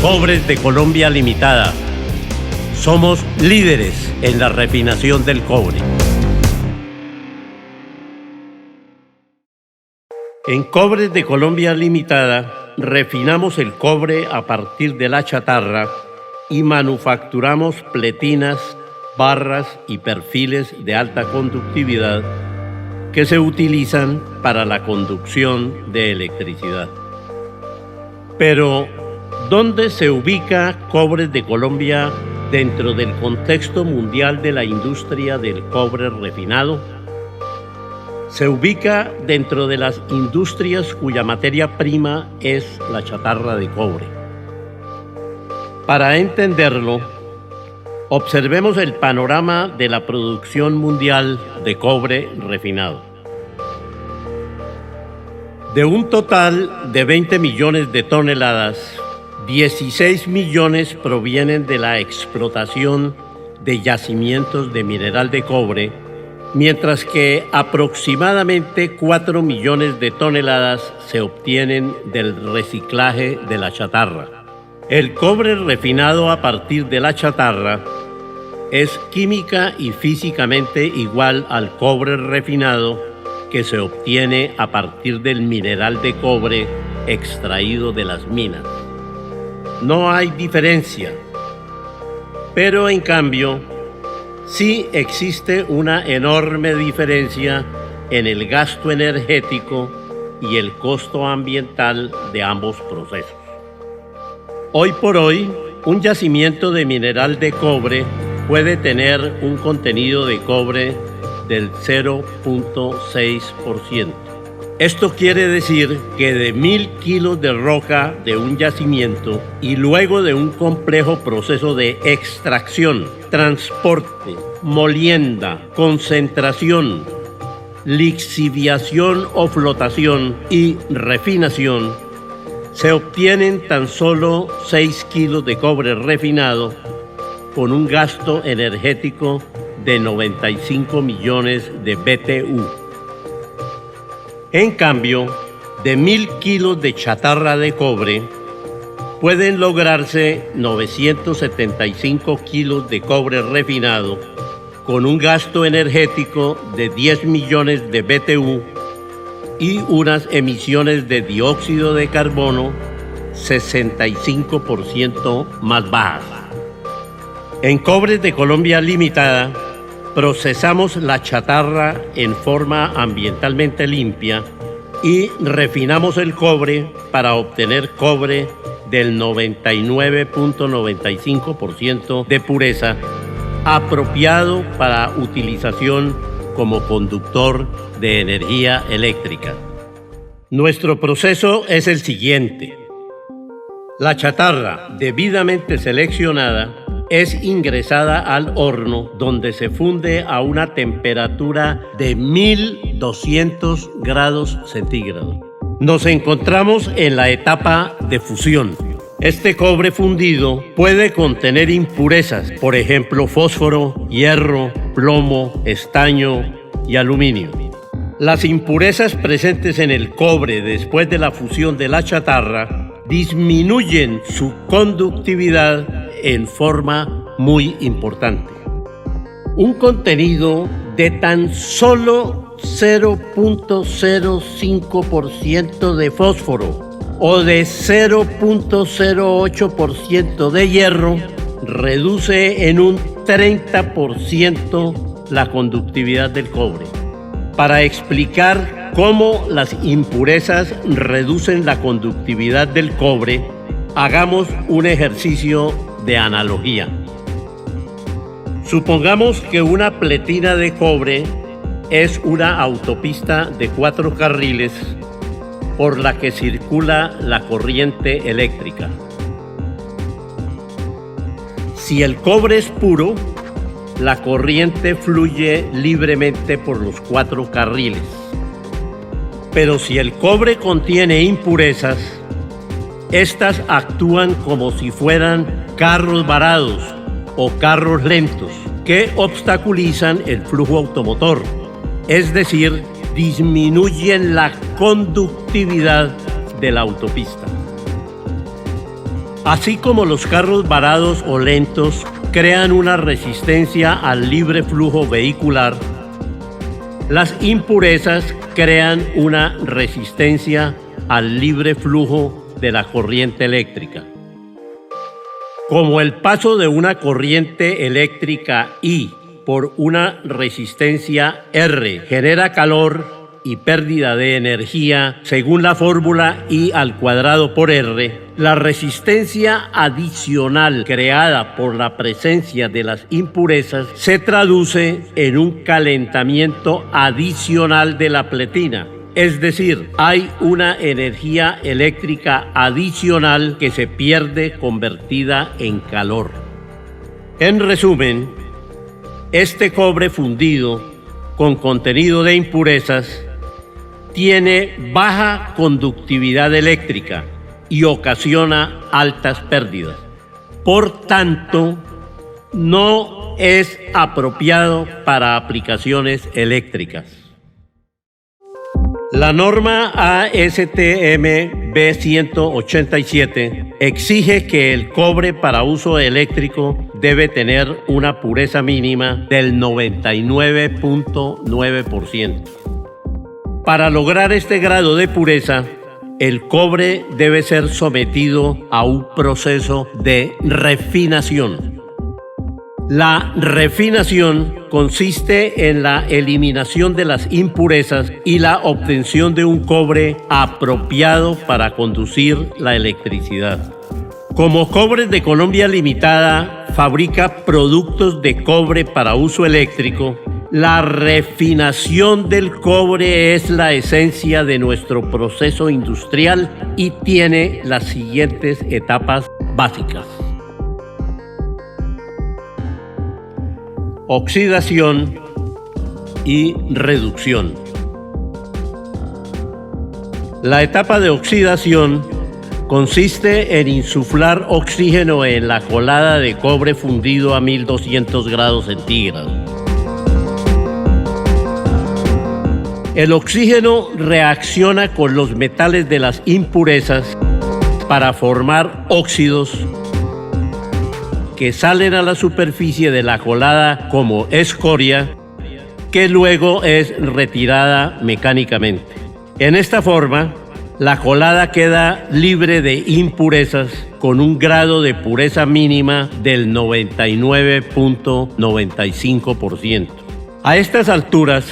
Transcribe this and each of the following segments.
Cobres de Colombia Limitada. Somos líderes en la refinación del cobre. En Cobres de Colombia Limitada refinamos el cobre a partir de la chatarra y manufacturamos pletinas, barras y perfiles de alta conductividad que se utilizan para la conducción de electricidad. Pero, ¿dónde se ubica Cobres de Colombia dentro del contexto mundial de la industria del cobre refinado? Se ubica dentro de las industrias cuya materia prima es la chatarra de cobre. Para entenderlo, observemos el panorama de la producción mundial de cobre refinado. De un total de 20 millones de toneladas, 16 millones provienen de la explotación de yacimientos de mineral de cobre, mientras que aproximadamente 4 millones de toneladas se obtienen del reciclaje de la chatarra. El cobre refinado a partir de la chatarra es química y físicamente igual al cobre refinado que se obtiene a partir del mineral de cobre extraído de las minas. No hay diferencia, pero en cambio, sí existe una enorme diferencia en el gasto energético y el costo ambiental de ambos procesos. Hoy por hoy, un yacimiento de mineral de cobre puede tener un contenido de cobre del 0.6%. Esto quiere decir que de 1000 kilos de roca de un yacimiento y luego de un complejo proceso de extracción, transporte, molienda, concentración, lixiviación o flotación y refinación, se obtienen tan solo 6 kilos de cobre refinado con un gasto energético de 95 millones de BTU. En cambio, de 1000 kilos de chatarra de cobre, pueden lograrse 975 kilos de cobre refinado con un gasto energético de 10 millones de BTU y unas emisiones de dióxido de carbono 65% más bajas. En Cobres de Colombia Limitada, procesamos la chatarra en forma ambientalmente limpia y refinamos el cobre para obtener cobre del 99.95% de pureza, apropiado para utilización como conductor de energía eléctrica. Nuestro proceso es el siguiente. La chatarra, debidamente seleccionada, es ingresada al horno donde se funde a una temperatura de 1200 grados centígrados. Nos encontramos en la etapa de fusión. Este cobre fundido puede contener impurezas, por ejemplo, fósforo, hierro, plomo, estaño y aluminio. Las impurezas presentes en el cobre después de la fusión de la chatarra disminuyen su conductividad en forma muy importante. Un contenido de tan solo 0.05% de fósforo o de 0.08% de hierro reduce en un 30% la conductividad del cobre. Para explicar cómo las impurezas reducen la conductividad del cobre, hagamos un ejercicio de analogía. Supongamos que una pletina de cobre es una autopista de 4 carriles por la que circula la corriente eléctrica. Si el cobre es puro, la corriente fluye libremente por los 4 carriles. Pero si el cobre contiene impurezas, estas actúan como si fueran carros varados o carros lentos que obstaculizan el flujo automotor, es decir, disminuyen la conductividad de la autopista. Así como los carros varados o lentos crean una resistencia al libre flujo vehicular, las impurezas crean una resistencia al libre flujo de la corriente eléctrica. Como el paso de una corriente eléctrica I por una resistencia R genera calor y pérdida de energía según la fórmula I² por R, la resistencia adicional creada por la presencia de las impurezas se traduce en un calentamiento adicional de la pletina. Es decir, hay una energía eléctrica adicional que se pierde convertida en calor. En resumen, este cobre fundido con contenido de impurezas tiene baja conductividad eléctrica y ocasiona altas pérdidas. Por tanto, no es apropiado para aplicaciones eléctricas. La norma ASTM B187 exige que el cobre para uso eléctrico debe tener una pureza mínima del 99.9%. Para lograr este grado de pureza, el cobre debe ser sometido a un proceso de refinación. La refinación consiste en la eliminación de las impurezas y la obtención de un cobre apropiado para conducir la electricidad. Como Cobres de Colombia Limitada fabrica productos de cobre para uso eléctrico, la refinación del cobre es la esencia de nuestro proceso industrial y tiene las siguientes etapas básicas. Oxidación y reducción. La etapa de oxidación consiste en insuflar oxígeno en la colada de cobre fundido a 1200 grados centígrados. El oxígeno reacciona con los metales de las impurezas para formar óxidos que salen a la superficie de la colada como escoria, que luego es retirada mecánicamente. En esta forma, la colada queda libre de impurezas con un grado de pureza mínima del 99.95%. A estas alturas,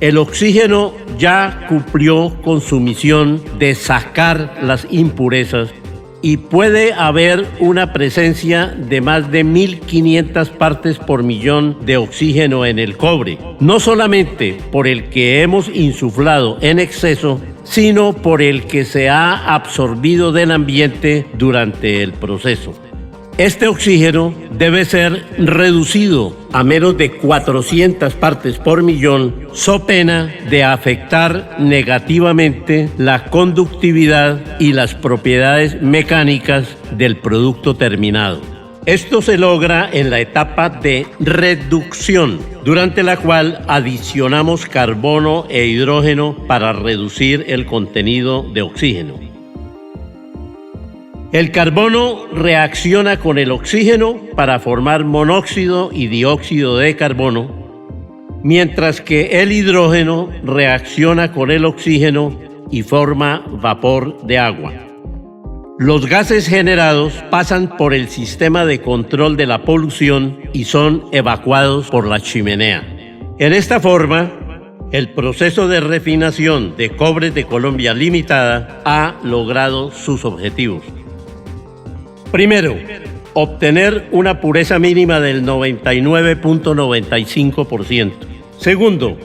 el oxígeno ya cumplió con su misión de sacar las impurezas y puede haber una presencia de más de 1500 partes por millón de oxígeno en el cobre, no solamente por el que hemos insuflado en exceso, sino por el que se ha absorbido del ambiente durante el proceso. Este oxígeno debe ser reducido a menos de 400 partes por millón, so pena de afectar negativamente la conductividad y las propiedades mecánicas del producto terminado. Esto se logra en la etapa de reducción, durante la cual adicionamos carbono e hidrógeno para reducir el contenido de oxígeno. El carbono reacciona con el oxígeno para formar monóxido y dióxido de carbono, mientras que el hidrógeno reacciona con el oxígeno y forma vapor de agua. Los gases generados pasan por el sistema de control de la polución y son evacuados por la chimenea. En esta forma, el proceso de refinación de Cobres de Colombia Limitada ha logrado sus objetivos. Primero, obtener una pureza mínima del 99.95%. Segundo,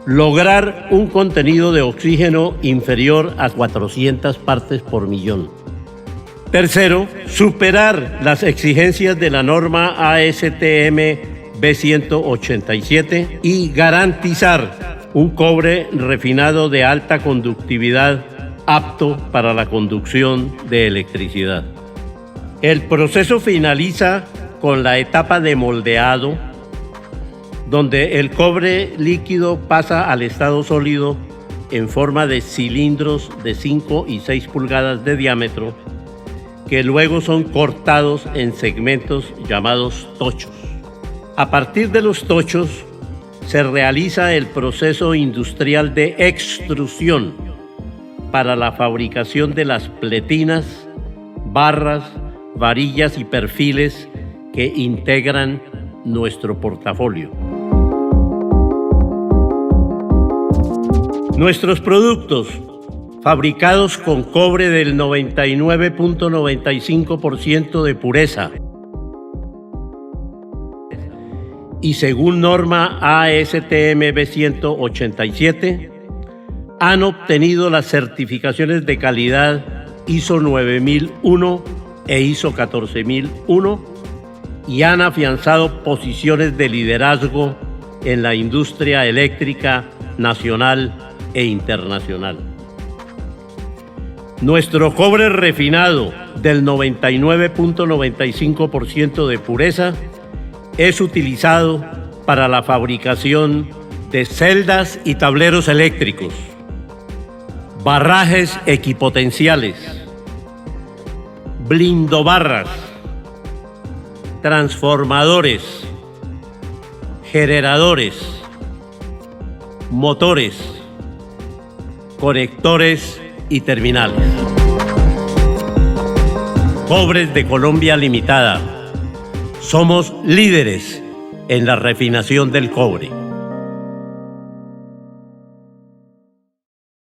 lograr un contenido de oxígeno inferior a 400 partes por millón. Tercero, superar las exigencias de la norma ASTM B187 y garantizar un cobre refinado de alta conductividad apto para la conducción de electricidad. El proceso finaliza con la etapa de moldeado, donde el cobre líquido pasa al estado sólido en forma de cilindros de 5 y 6 pulgadas de diámetro, que luego son cortados en segmentos llamados tochos. A partir de los tochos se realiza el proceso industrial de extrusión para la fabricación de las pletinas, barras, varillas y perfiles que integran nuestro portafolio. Nuestros productos, fabricados con cobre del 99.95% de pureza y según norma ASTM B187, han obtenido las certificaciones de calidad ISO 9001 e ISO 14001 y han afianzado posiciones de liderazgo en la industria eléctrica nacional e internacional. Nuestro cobre refinado del 99.95% de pureza es utilizado para la fabricación de celdas y tableros eléctricos, barrajes equipotenciales, blindobarras, transformadores, generadores, motores, conectores y terminales. Cobres de Colombia Limitada. Somos líderes en la refinación del cobre.